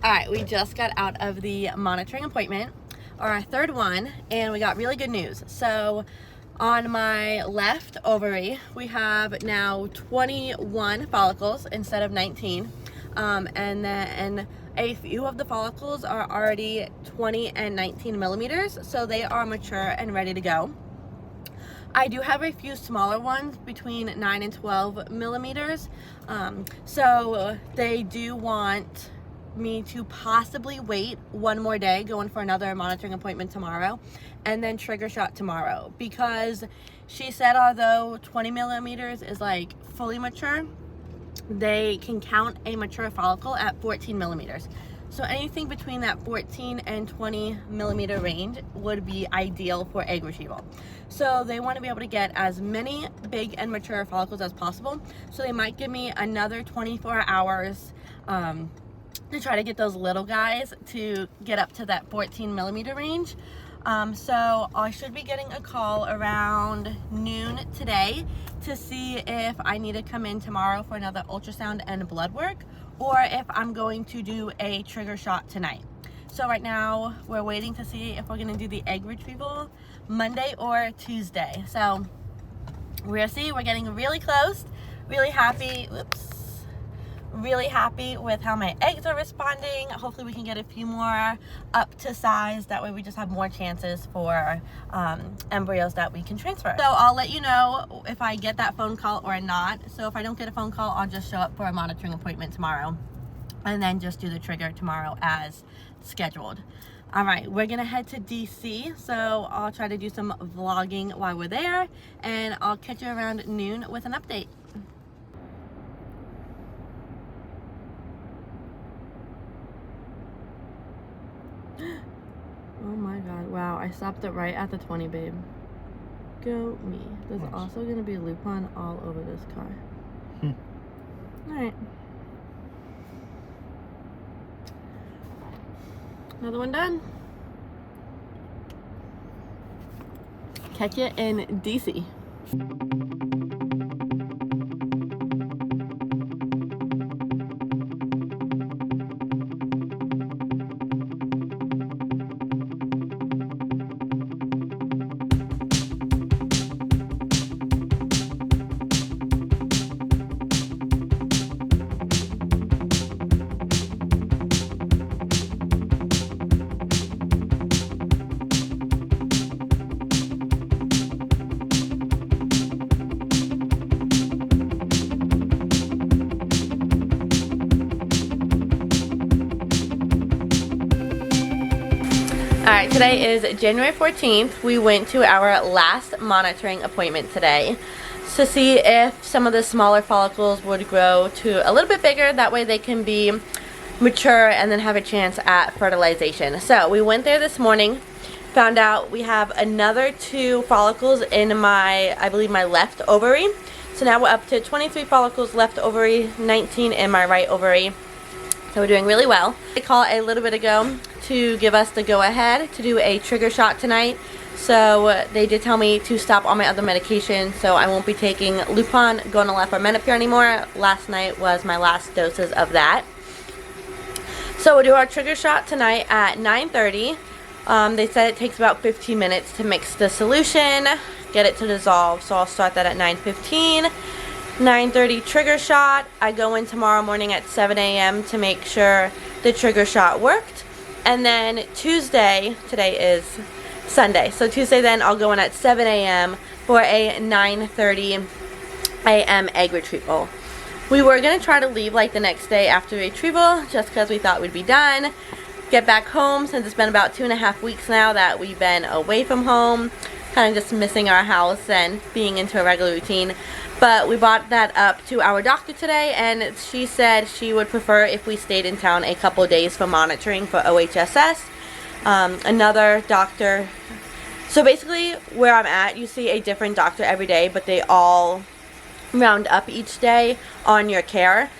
Alright, we just got out of the monitoring appointment, our third one, and we got really good news. So on my left ovary, we have now 21 follicles instead of 19. And then a few of the follicles are already 20 and 19 millimeters, so they are mature and ready to go. I do have a few smaller ones between 9 and 12 millimeters. So they do want me to possibly wait one more day, going for another monitoring appointment tomorrow, and then trigger shot tomorrow, because she said although 20 millimeters is like fully mature, they can count a mature follicle at 14 millimeters. So anything between that 14 and 20 millimeter range would be ideal for egg retrieval. So they want to be able to get as many big and mature follicles as possible. So they might give me another 24 hours to try to get those little guys to get up to that 14 millimeter range. So I should be getting a call around noon today to see if I need to come in tomorrow for another ultrasound and blood work, or if I'm going to do a trigger shot tonight. So right now we're waiting to see if we're going to do the egg retrieval Monday or Tuesday. So we'll see. We're getting really close. Really happy. Really happy with how my eggs are responding. Hopefully we can get a few more up to size. That way we just have more chances for embryos that we can transfer. So I'll let you know if I get that phone call or not. So if I don't get a phone call, I'll just show up for a monitoring appointment tomorrow and then just do the trigger tomorrow as scheduled. All right, we're gonna head to DC, so I'll try to do some vlogging while we're there, and I'll catch you around noon with an update. Oh my god, wow, I stopped it right at the 20, babe. Go me. There's also going to be Lupin all over this car. Alright. Another one done. Catch you in DC. Alright, today is January 14th. We went to our last monitoring appointment today to see if some of the smaller follicles would grow to a little bit bigger. That way they can be mature and then have a chance at fertilization. So we went there this morning, found out we have another 2 follicles in my, I believe, my left ovary. So now we're up to 23 follicles left ovary, 19 in my right ovary. So we're doing really well. I called a little bit ago to give us the go-ahead to do a trigger shot tonight. So they did tell me to stop all my other medications, so I won't be taking Lupin, Gonal-f, or Menopur anymore. Last night was my last doses of that. So we'll do our trigger shot tonight at 9:30. They said it takes about 15 minutes to mix the solution, get it to dissolve. So I'll start that at 9:15. 9:30 trigger shot. I go in tomorrow morning at 7 a.m. to make sure the trigger shot worked. And then Tuesday, today is Sunday, so Tuesday then I'll go in at 7 a.m. for a 9:30 a.m. egg retrieval. We were going to try to leave like the next day after retrieval just because we thought we'd be done. Get back home, since it's been about 2.5 weeks now that we've been away from home. Kind of just missing our house and being into a regular routine. But we brought that up to our doctor today, and she said she would prefer if we stayed in town a couple days for monitoring for OHSS. Another doctor, so basically where I'm at, you see a different doctor every day, but they all round up each day on your care.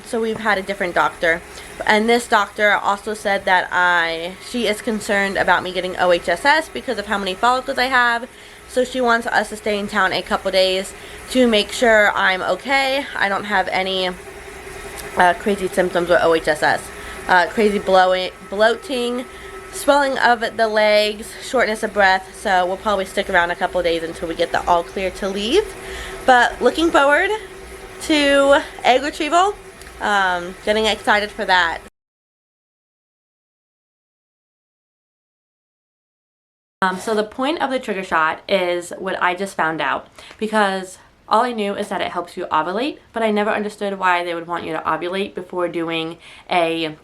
So we've had a different doctor, and this doctor also said that she is concerned about me getting OHSS because of how many follicles I have. So she wants us to stay in town a couple days to make sure I'm okay. I don't have any crazy symptoms with OHSS. crazy bloating, swelling of the legs, shortness of breath. So we'll probably stick around a couple of days until we get the all clear to leave. But looking forward to egg retrieval. Getting excited for that. So the point of the trigger shot is what I just found out, because all I knew is that it helps you ovulate, but I never understood why they would want you to ovulate before doing a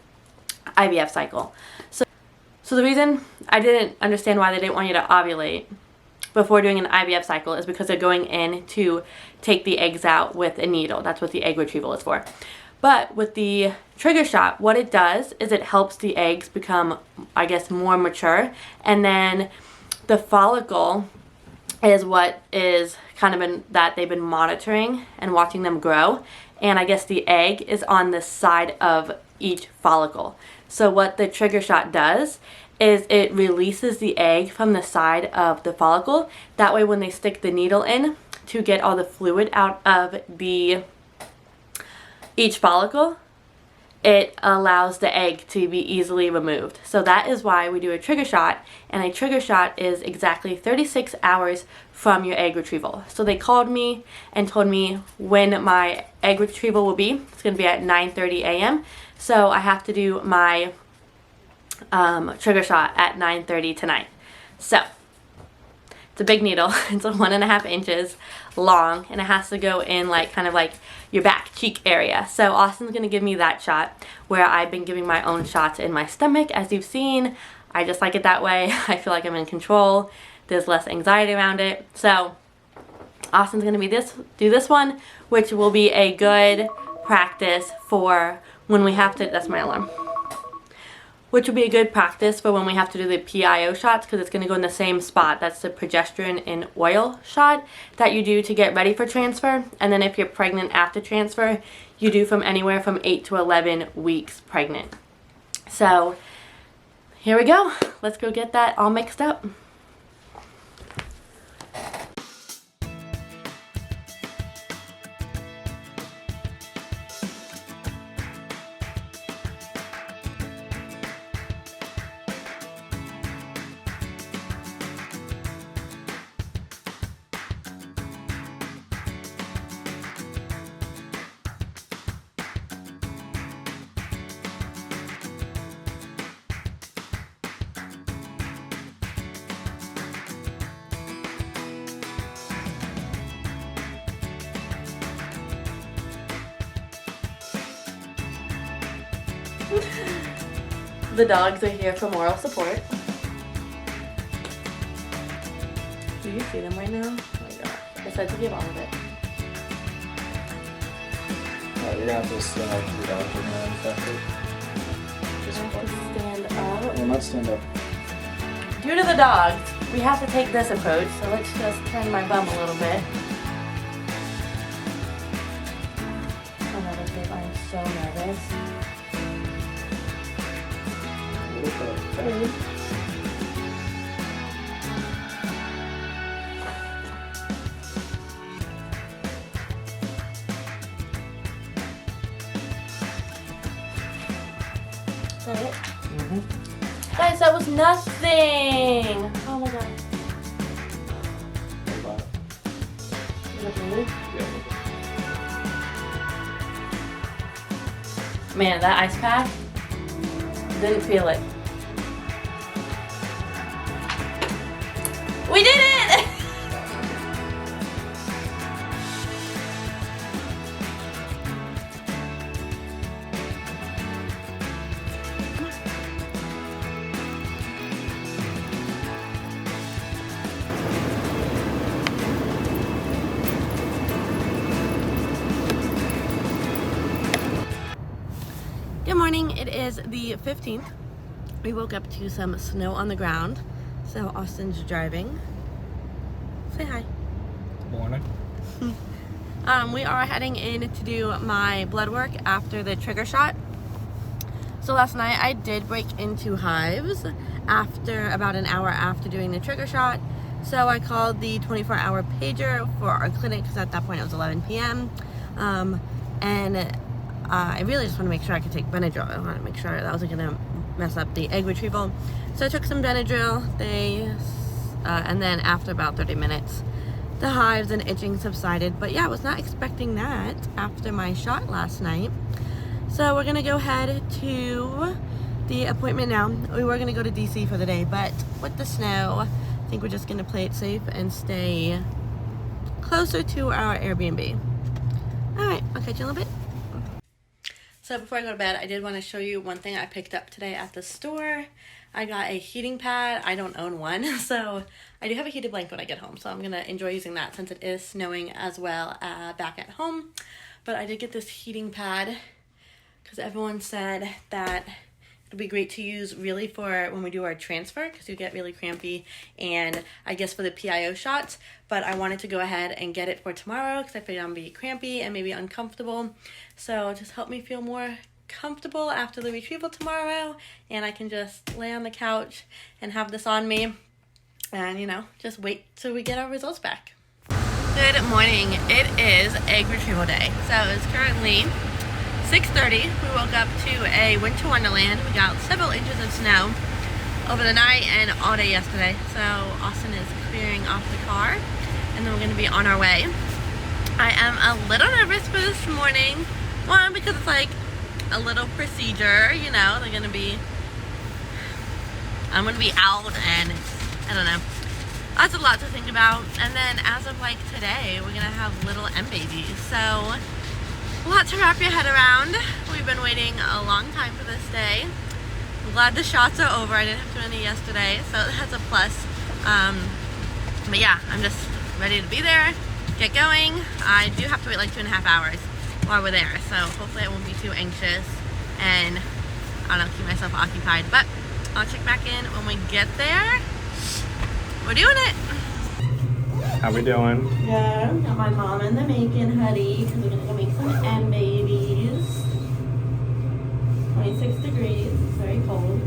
IVF cycle. So the reason I didn't understand why they didn't want you to ovulate before doing an IVF cycle is because they're going in to take the eggs out with a needle. That's what the egg retrieval is for. But with the trigger shot, what it does is it helps the eggs become, I guess, more mature, and then the follicle is what is kind of been that they've been monitoring and watching them grow, and I guess the egg is on the side of each follicle. So what the trigger shot does is it releases the egg from the side of the follicle. That way when they stick the needle in to get all the fluid out of each follicle, it allows the egg to be easily removed. So that is why we do a trigger shot, and a trigger shot is exactly 36 hours from your egg retrieval. So they called me and told me when my egg retrieval will be. It's going to be at 9:30 a.m. So I have to do my trigger shot at 9:30 tonight. So it's a big needle. It's 1.5 inches long, and it has to go in like kind of like your back cheek area. So Austin's gonna give me that shot, where I've been giving my own shots in my stomach, as you've seen. I just like it that way. I feel like I'm in control. There's less anxiety around it. So Austin's gonna do this one, which will be a good practice for when we have to, that's my alarm, which will be a good practice for when we have to do the PIO shots, because it's going to go in the same spot. That's the progesterone in oil shot that you do to get ready for transfer. And then if you're pregnant after transfer, you do from anywhere from 8 to 11 weeks pregnant. So here we go. Let's go get that all mixed up. The dogs are here for moral support. Do you see them right now? Oh my god. I said to give all of it. You're gonna have to stand up. Your dogs are gonna infect it. I have to stand up. Well, not stand up. Due to the dogs, we have to take this approach, so let's just turn my bum a little bit. Oh my god, babe, I'm so nervous. Is that it? Mm-hmm. Guys, that was nothing! Oh my god. Is it blue? Yeah. Man, that ice pack, didn't feel it. We did it! Good morning, it is the 15th. We woke up to some snow on the ground, so Austin's driving. Say hi. Morning. We are heading in to do my blood work after the trigger shot. So last night I did break into hives after about an hour after doing the trigger shot. So I called the 24-hour pager for our clinic, because at that point it was 11 p.m. And I really just want to make sure I could take Benadryl. I want to make sure that wasn't going to mess up the egg retrieval. So I took some Benadryl. And then after about 30 minutes, the hives and itching subsided. But yeah, I was not expecting that after my shot last night. So we're gonna go ahead to the appointment now. We were gonna go to DC for the day, but with the snow, I think we're just gonna play it safe and stay closer to our Airbnb. All right, I'll catch you in a little bit. So before I go to bed, I did want to show you one thing I picked up today at the store. I got a heating pad. I don't own one, so I do have a heated blanket when I get home, so I'm going to enjoy using that since it is snowing as well back at home. But I did get this heating pad because everyone said that it would be great to use really for when we do our transfer because you get really crampy, and I guess for the PIO shots. But I wanted to go ahead and get it for tomorrow because I figured I'm going to be crampy and maybe uncomfortable. So just help me feel more comfortable after the retrieval tomorrow, and I can just lay on the couch and have this on me and, you know, just wait till we get our results back. Good morning. It is egg retrieval day. So it's currently 6:30. We woke up to a winter wonderland. We got several inches of snow over the night and all day yesterday. So Austin is clearing off the car and then we're going to be on our way. I am a little nervous for this morning. One, because it's like a little procedure, you know, I'm gonna be out, and I don't know, that's a lot to think about. And then as of like today, we're gonna have little babies, so a lot to wrap your head around. We've been waiting a long time for this day. I'm glad the shots are over. I didn't have too many yesterday, so that's a plus. But yeah, I'm just ready to be there, get going. I do have to wait like 2.5 hours while we're there, so hopefully I won't be too anxious and I don't know, keep myself occupied. But I'll check back in when we get there. We're doing it. How we doing? Good. Got my mom in the making hoodie because we're gonna go make some M babies. 26 degrees. It's very cold.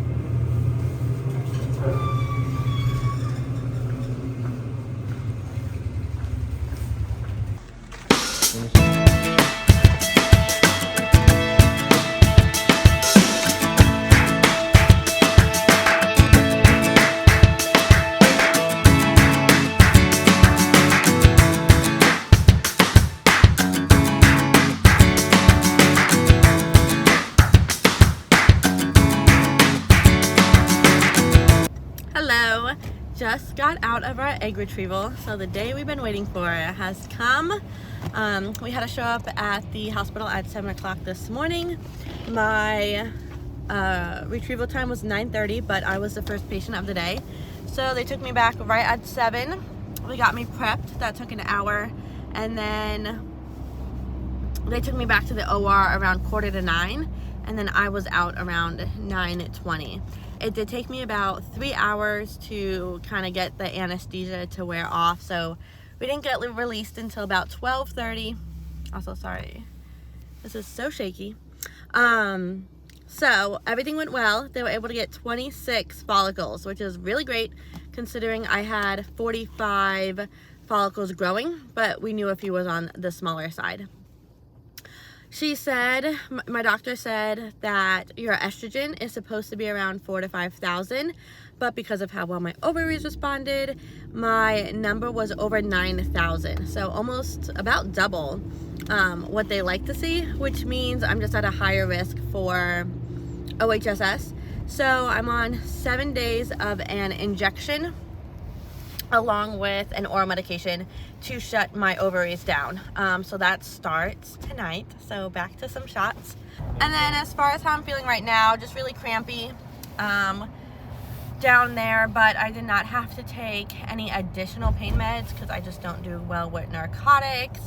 Just got out of our egg retrieval, so the day we've been waiting for has come. We had to show up at the hospital at 7 o'clock this morning. My retrieval time was 9:30, but I was the first patient of the day, so they took me back right at 7. They got me prepped. That took an hour, and then they took me back to the OR around 8:45, and then I was out around 9:20. It did take me about 3 hours to kind of get the anesthesia to wear off, so we didn't get released until about 12:30. Also, sorry, this is so shaky. So everything went well. They were able to get 26 follicles, which is really great considering I had 45 follicles growing, but we knew a few was on the smaller side. She said, my doctor said that your estrogen is supposed to be around 4,000 to 5,000, but because of how well my ovaries responded, my number was over 9,000. So almost about double what they like to see, which means I'm just at a higher risk for OHSS. So I'm on 7 days of an injection along with an oral medication to shut my ovaries down. So that starts tonight. So back to some shots. And then as far as how I'm feeling right now, just really crampy down there, but I did not have to take any additional pain meds because I just don't do well with narcotics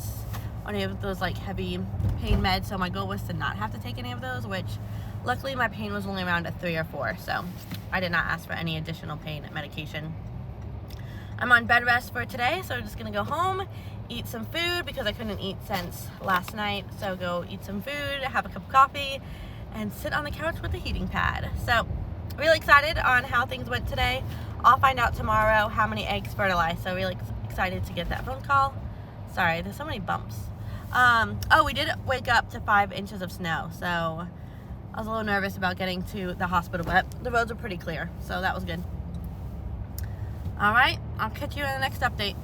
or any of those like heavy pain meds. So my goal was to not have to take any of those, which luckily my pain was only around a 3 or 4. So I did not ask for any additional pain medication. I'm on bed rest for today, so I'm just gonna go home, eat some food because I couldn't eat since last night. So go eat some food, have a cup of coffee, and sit on the couch with the heating pad. So really excited on how things went today. I'll find out tomorrow how many eggs fertilized, so really excited to get that phone call. Sorry, there's so many bumps. Oh, we did wake up to 5 inches of snow, so I was a little nervous about getting to the hospital, but the roads were pretty clear, so that was good. All right, I'll catch you in the next update.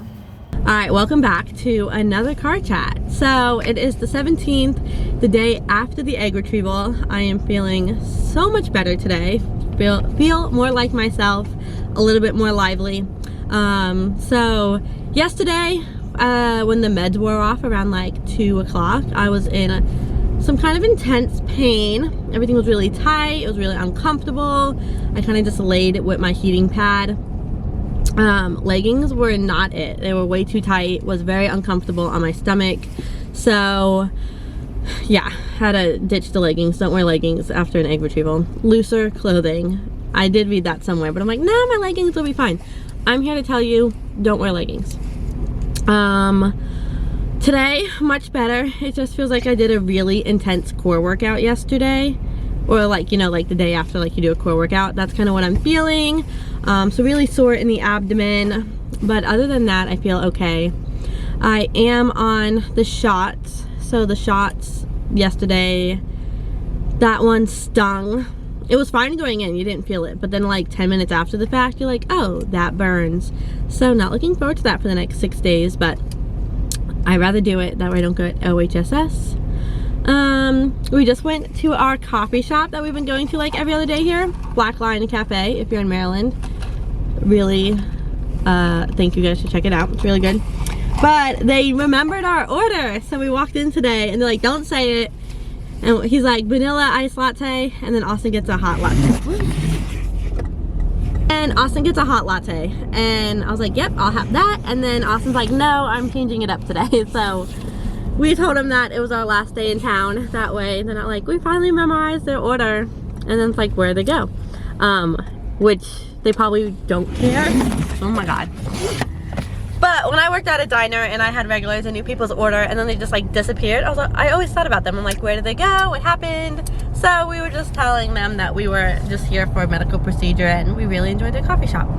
All right, welcome back to another car chat. So it is the 17th, the day after the egg retrieval. I am feeling so much better today. Feel more like myself, a little bit more lively. So yesterday, when the meds wore off around like 2 o'clock, I was in some kind of intense pain. Everything was really tight. It was really uncomfortable. I kind of just laid with my heating pad. Leggings were not it. They were way too tight. Was very uncomfortable on my stomach. So yeah, had to ditch the leggings. Don't wear leggings after an egg retrieval. Looser clothing. I did read that somewhere, but I'm like, no, my leggings will be fine. I'm here to tell you, don't wear leggings. Today, much better. It just feels like I did a really intense core workout yesterday. Or like, you know, like the day after, like you do a core workout. That's kind of what I'm feeling. So really sore in the abdomen. But other than that, I feel okay. I am on the shots. So the shots yesterday, that one stung. It was fine going in, you didn't feel it. But then like 10 minutes after the fact, you're like, oh, that burns. So not looking forward to that for the next 6 days, but I'd rather do it. That way I don't get OHSS. We just went to our coffee shop that we've been going to like every other day here. Black Lion Cafe, if you're in Maryland. Really, think you guys should check it out. It's really good. But they remembered our order. So we walked in today and they're like, don't say it. And he's like, vanilla ice latte, and then Austin gets a hot latte. And Austin gets a hot latte. And I was like, yep, I'll have that. And then Austin's like, no, I'm changing it up today. So we told him that it was our last day in town. That way they're not like, we finally memorized their order. And then it's like, where'd they go? Which they probably don't care. Oh my God. But when I worked at a diner and I had regulars and knew people's order and then they just like disappeared, I always thought about them. I'm like, where did they go? What happened? So we were just telling them that we were just here for a medical procedure and we really enjoyed their coffee shop.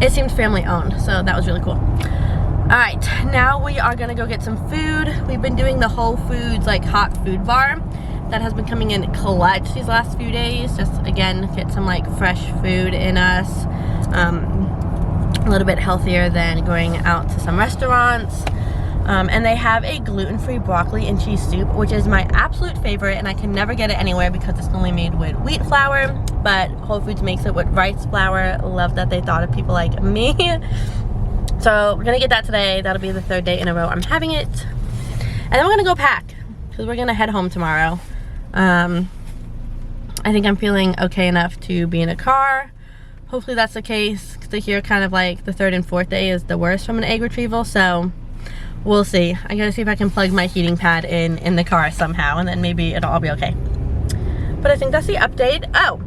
It seemed family owned, so that was really cool. All right, now we are gonna go get some food. We've been doing the Whole Foods like hot food bar that has been coming in clutch these last few days. Just again, get some like fresh food in us. A little bit healthier than going out to some restaurants. And they have a gluten-free broccoli and cheese soup, which is my absolute favorite, and I can never get it anywhere because it's only made with wheat flour, but Whole Foods makes it with rice flour. Love that they thought of people like me. So we're gonna get that today. That'll be the 3rd day in a row I'm having it. And then we're gonna go pack because we're gonna head home tomorrow. I think I'm feeling okay enough to be in a car. Hopefully that's the case, because I hear kind of like the 3rd and 4th day is the worst from an egg retrieval, so we'll see. I gotta see if I can plug my heating pad in the car somehow, and then maybe it'll all be okay. But I think that's the update. Oh,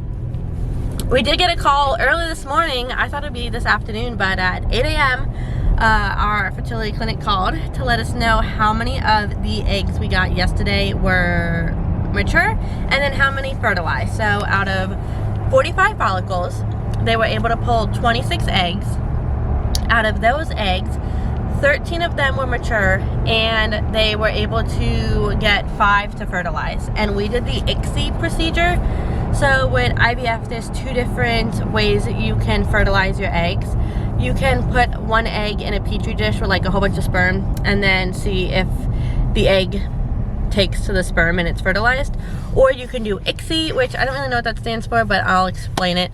we did get a call early this morning. I thought it'd be this afternoon, but at 8 a.m. Our fertility clinic called to let us know how many of the eggs we got yesterday were mature, and then how many fertilized. So out of 45 follicles, they were able to pull 26 eggs. Out of those eggs, 13 of them were mature, and they were able to get 5 to fertilize. And we did the ICSI procedure. So with IVF, there's 2 different ways that you can fertilize your eggs. You can put 1 egg in a petri dish with like a whole bunch of sperm and then see if the egg takes to the sperm and it's fertilized. Or you can do ICSI, which I don't really know what that stands for, but I'll explain it.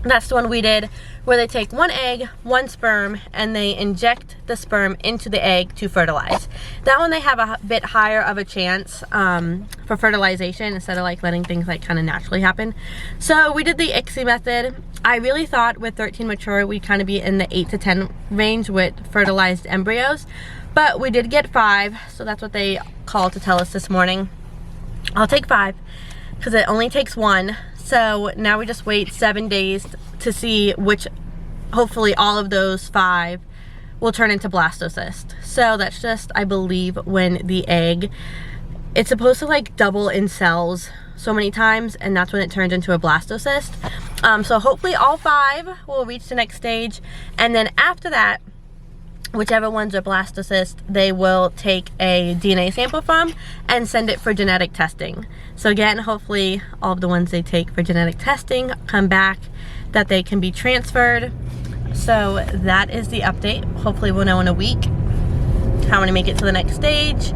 That's the one we did, where they take 1 egg, 1 sperm, and they inject the sperm into the egg to fertilize. That one they have a bit higher of a chance for fertilization instead of like letting things like kind of naturally happen. So we did the ICSI method. I really thought with 13 mature we'd kind of be in the 8 to 10 range with fertilized embryos, but we did get 5, so that's what they called to tell us this morning. I'll take 5 because it only takes 1. So now we just wait 7 days to see which, hopefully all of those 5 will turn into blastocyst. So that's just, I believe, when the egg, it's supposed to like double in cells so many times, and that's when it turns into a blastocyst. So hopefully all 5 will reach the next stage, and then after that, whichever ones are blastocyst, they will take a DNA sample from and send it for genetic testing. So again, hopefully all of the ones they take for genetic testing come back that they can be transferred. So that is the update. Hopefully we'll know in a week how to make it to the next stage.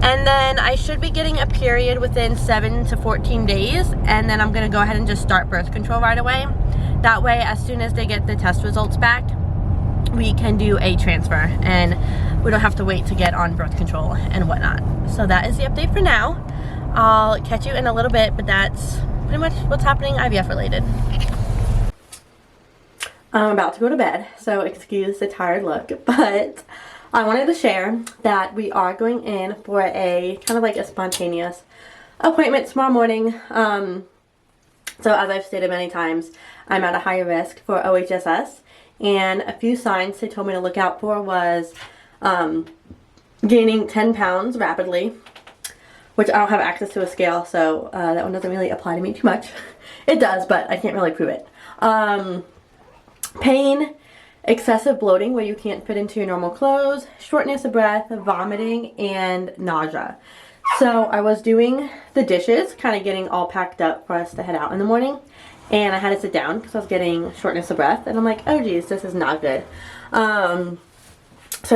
And then I should be getting a period within 7 to 14 days, and then I'm gonna go ahead and just start birth control right away. That way, as soon as they get the test results back, we can do a transfer and we don't have to wait to get on birth control and whatnot. So that is the update for now. I'll catch you in a little bit, but that's pretty much what's happening IVF related. I'm about to go to bed, so excuse the tired look, but I wanted to share that we are going in for a kind of like a spontaneous appointment tomorrow morning. So as I've stated many times, I'm at a higher risk for OHSS, and a few signs they told me to look out for was gaining 10 pounds rapidly, which I don't have access to a scale, so that one doesn't really apply to me too much. It does, but I can't really prove it. Pain, excessive bloating where you can't fit into your normal clothes, shortness of breath, vomiting, and nausea. So I was doing the dishes, kind of getting all packed up for us to head out in the morning, and I had to sit down because I was getting shortness of breath, and I'm like, oh geez, this is not good. So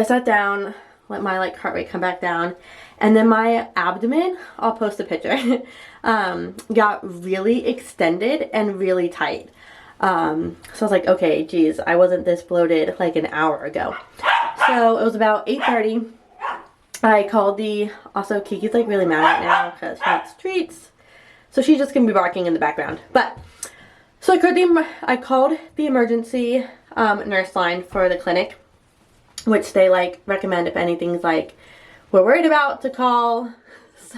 I sat down, let my like heart rate come back down, and then my abdomen, I'll post a picture, got really extended and really tight. So I was like, okay, geez, I wasn't this bloated like an hour ago. So it was about 8:30. I called also Kiki's like really mad right now because she wants treats. So she's just going to be barking in the background. But, so I called the emergency nurse line for the clinic, which they like recommend if anything's like we're worried about to call.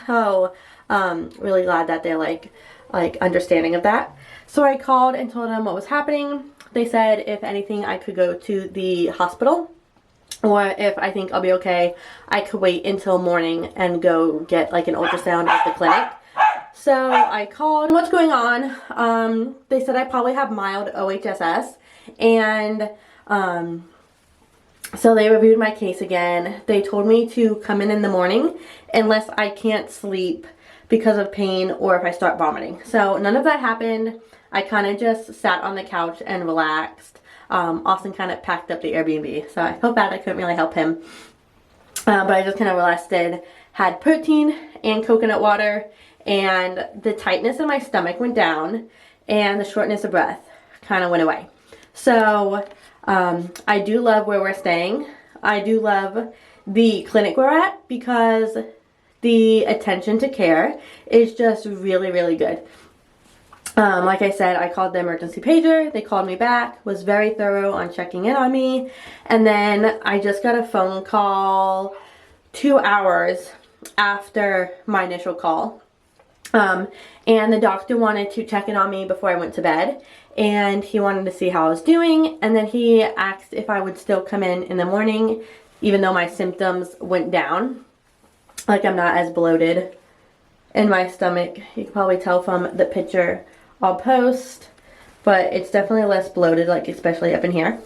So, really glad that they're like understanding of that. So I called and told them what was happening. They said if anything I could go to the hospital, or if I think I'll be okay, I could wait until morning and go get like an ultrasound at the clinic. So I called. What's going on? They said I probably have mild OHSS, and so they reviewed my case again. They told me to come in the morning unless I can't sleep because of pain or if I start vomiting. So none of that happened. I kind of just sat on the couch and relaxed. Austin kind of packed up the Airbnb, so I felt bad I couldn't really help him. But I just kind of rested, had protein and coconut water, and the tightness in my stomach went down, and the shortness of breath kind of went away. So I do love where we're staying. I do love the clinic we're at because the attention to care is just really, really good. Like I said, I called the emergency pager. They called me back, was very thorough on checking in on me. And then I just got a phone call 2 hours after my initial call. And the doctor wanted to check in on me before I went to bed. And he wanted to see how I was doing. And then he asked if I would still come in the morning, even though my symptoms went down. Like I'm not as bloated in my stomach. You can probably tell from the picture I'll post, but it's definitely less bloated, like especially up in here.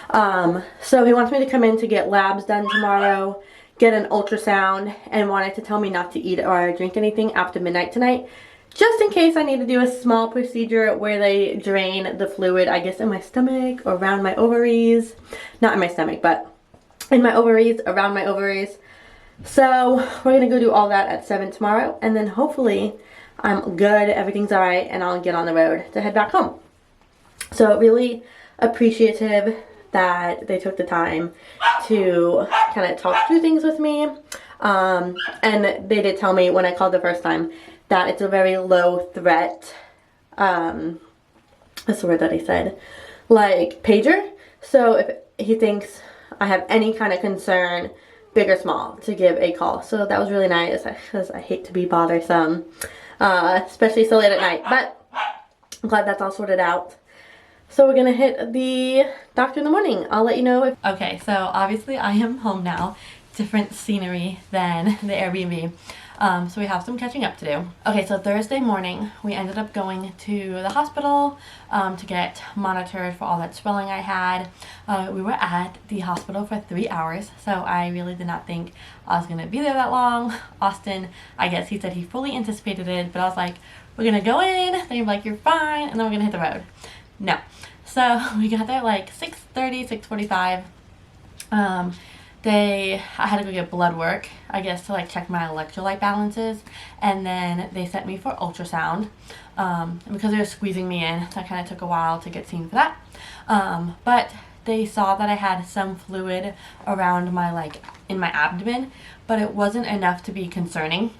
So he wants me to come in to get labs done tomorrow, get an ultrasound, and wanted to tell me not to eat or drink anything after midnight tonight, just in case I need to do a small procedure where they drain the fluid, I guess in my stomach or around my ovaries. Not in my stomach, but in my ovaries, around my ovaries. So we're going to go do all that at 7 tomorrow, and then hopefully I'm good, everything's alright, and I'll get on the road to head back home. So really appreciative that they took the time to kind of talk through things with me. And they did tell me when I called the first time that it's a very low threat, what's the word that he said? Like pager. So if he thinks I have any kind of concern, big or small, to give a call. So that was really nice because I hate to be bothersome. Especially so late at night, but I'm glad that's all sorted out. So we're gonna hit the doctor in the morning. I'll let you know if... Okay, so obviously I am home now. Different scenery than the Airbnb. So we have some catching up to do. Okay, so Thursday morning, we ended up going to the hospital to get monitored for all that swelling I had. We were at the hospital for 3 hours, so I really did not think I was going to be there that long. Austin, I guess he said he fully anticipated it, but I was like, we're going to go in, then you're like, you're fine, and then we're going to hit the road. No. So we got there like 6:30, 6:45. I had to go get blood work, I guess, to like check my electrolyte balances, and then they sent me for ultrasound. And because they were squeezing me in, that kind of took a while to get seen for that. But they saw that I had some fluid around my, like, in my abdomen, but it wasn't enough to be concerning.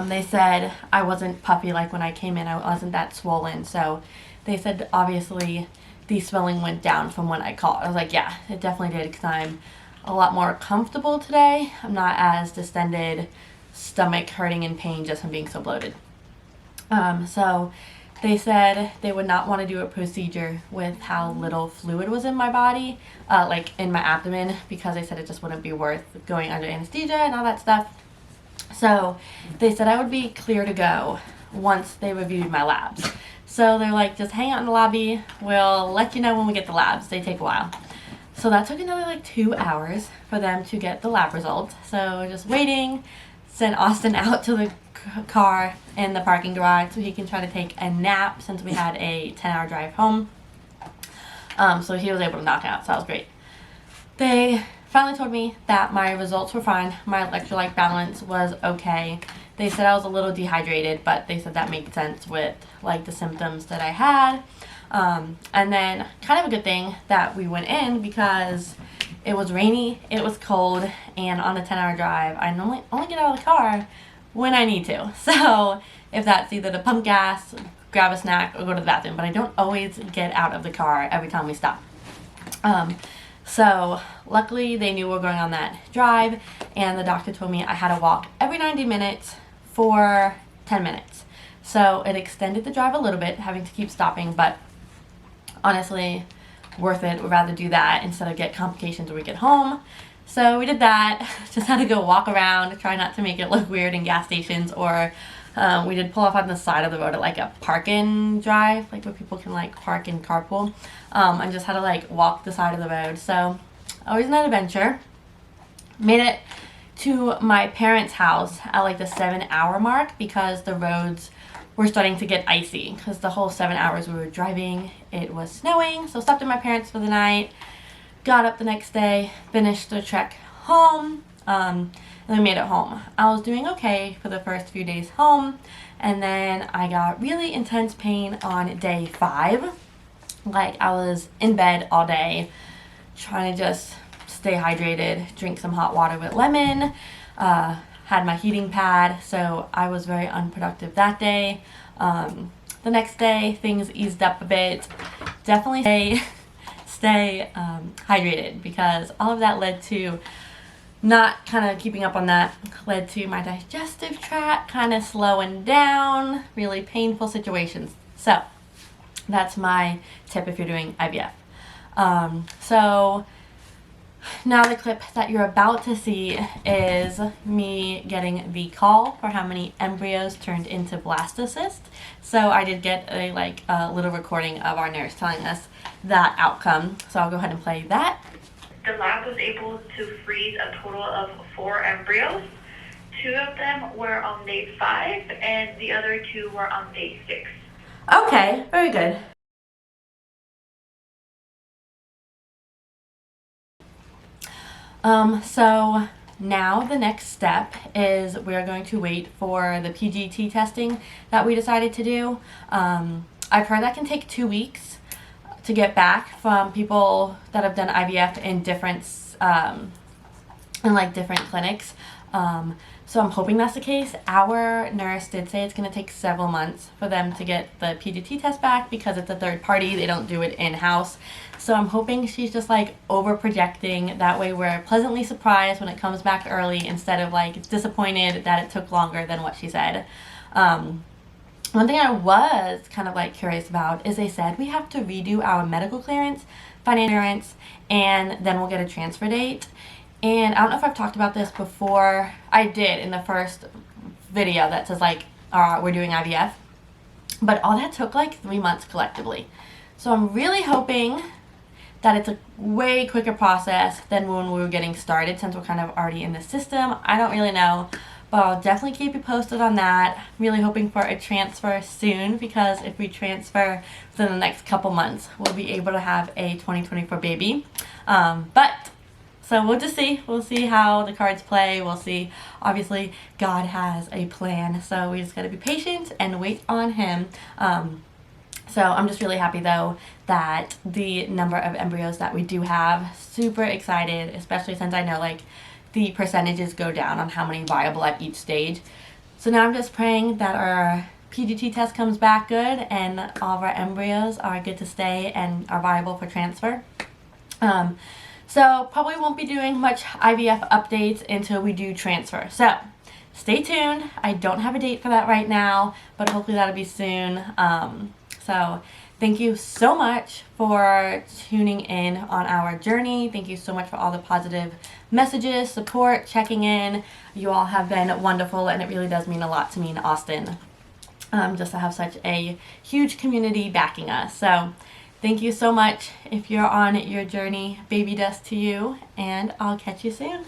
They said I wasn't puffy like when I came in, I wasn't that swollen, so they said obviously the swelling went down from when I called. I was like, yeah, it definitely did, because I'm a lot more comfortable today. I'm not as distended, stomach hurting and pain just from being so bloated. So they said they would not want to do a procedure with how little fluid was in my body, like in my abdomen, because they said it just wouldn't be worth going under anesthesia and all that stuff. So they said I would be clear to go once they reviewed my labs. So they're like, just hang out in the lobby. We'll let you know when we get the labs. They take a while. So that took another like 2 hours for them to get the lab results. So just waiting, sent Austin out to the car in the parking garage so he can try to take a nap since we had a 10-hour drive home. So he was able to knock out, so that was great. They finally told me that my results were fine. My electrolyte balance was okay. They said I was a little dehydrated, but they said that made sense with like the symptoms that I had. And then kind of a good thing that we went in because it was rainy, it was cold, and on a 10-hour drive, I normally only get out of the car when I need to. So if that's either to pump gas, grab a snack, or go to the bathroom, but I don't always get out of the car every time we stop. So luckily they knew we were going on that drive, and the doctor told me I had to walk every 90 minutes for 10 minutes. So it extended the drive a little bit, having to keep stopping, but honestly, worth it. Would rather do that instead of get complications when we get home. So we did that. Just had to go walk around, try not to make it look weird in gas stations, or we did pull off on the side of the road at like a park-in drive, like where people can like park and carpool, and just had to like walk the side of the road. So always an adventure. Made it to my parents' house at like the 7-hour mark because the roads were starting to get icy because the whole 7 hours we were driving, it was snowing. So stopped at my parents for the night, got up the next day, finished the trek home, and then made it home. I was doing okay for the first few days home, and then I got really intense pain on day 5. Like I was in bed all day trying to just stay hydrated, drink some hot water with lemon, had my heating pad, so I was very unproductive that day. The next day, things eased up a bit. Definitely stay hydrated, because all of that led to not kind of keeping up on that, led to my digestive tract kind of slowing down, really painful situations. So that's my tip if you're doing IVF. So now the clip that you're about to see is me getting the call for how many embryos turned into blastocysts. So I did get a little recording of our nurse telling us that outcome. So I'll go ahead and play that. The lab was able to freeze a total of 4 embryos. 2 of them were on day 5 and the other 2 were on day 6. Okay, very good. So now the next step is we're going to wait for the PGT testing that we decided to do. I've heard that can take 2 weeks to get back from people that have done IVF in different different clinics. So I'm hoping that's the case. Our nurse did say it's going to take several months for them to get the PGT test back because it's a third party. They don't do it in-house. So I'm hoping she's just like over projecting. That way we're pleasantly surprised when it comes back early instead of like disappointed that it took longer than what she said. One thing I was kind of like curious about is they said we have to redo our medical clearance, financial clearance, and then we'll get a transfer date. And I don't know if I've talked about this before. I did in the first video that says like, we're doing IVF. But all that took like 3 months collectively. So I'm really hoping that it's a way quicker process than when we were getting started, since we're kind of already in the system. I don't really know, but I'll definitely keep you posted on that. Really hoping for a transfer soon, because if we transfer within the next couple months, we'll be able to have a 2024 baby. So we'll just see. We'll see how the cards play. We'll see. Obviously, God has a plan, so we just got to be patient and wait on Him. So I'm just really happy, though, that the number of embryos that we do have, super excited, especially since I know, like, the percentages go down on how many viable at each stage. So now I'm just praying that our PGT test comes back good and all of our embryos are good to stay and are viable for transfer. So probably won't be doing much IVF updates until we do transfer. So stay tuned. I don't have a date for that right now, but hopefully that'll be soon. So thank you so much for tuning in on our journey. Thank you so much for all the positive messages, support, checking in. You all have been wonderful, and it really does mean a lot to me in Austin, just to have such a huge community backing us. So thank you so much. If you're on your journey, baby dust to you, and I'll catch you soon.